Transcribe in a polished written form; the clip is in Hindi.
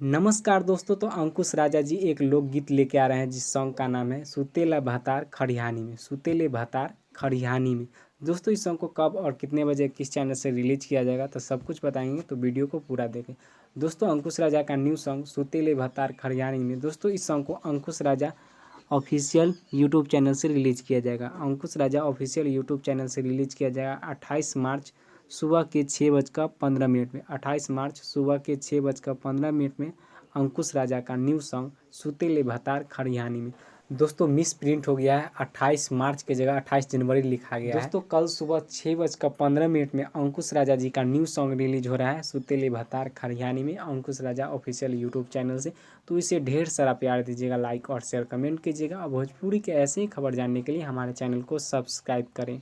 नमस्कार दोस्तों। तो अंकुश राजा जी एक लोकगीत लेके आ रहे हैं जिस सॉन्ग का नाम है सुतेला भातार खरिहानी में। सुतेले भातार खरिहानी में। दोस्तों इस सॉन्ग को कब और कितने बजे किस चैनल से रिलीज किया जाएगा तो सब कुछ बताएंगे, तो वीडियो को पूरा देखें। दोस्तों अंकुश राजा का न्यू सॉन्ग सुतेले भातार खरिहानी में। दोस्तों इस सॉन्ग को अंकुश राजा ऑफिशियल यूट्यूब चैनल से रिलीज किया जाएगा। अंकुश राजा ऑफिशियल यूट्यूब चैनल से रिलीज किया जाएगा 28 मार्च सुबह के 6:15 में। 28 मार्च सुबह के 6:15 में अंकुश राजा का न्यू सॉन्ग सुतेले भातार खरिहानी में। दोस्तों मिस प्रिंट हो गया है, 28 मार्च की जगह 28 जनवरी लिखा गया है। दोस्तों कल सुबह 6:15 में अंकुश राजा जी का न्यू सॉन्ग रिलीज हो रहा है सुतेले भातार खरिहानी में, अंकुश राजा ऑफिशियल यूट्यूब चैनल से। तो इसे ढेर सारा प्यार दीजिएगा, लाइक और शेयर कमेंट कीजिएगा। और भोजपुरी के ऐसे ही खबर जानने के लिए हमारे चैनल को सब्सक्राइब करें।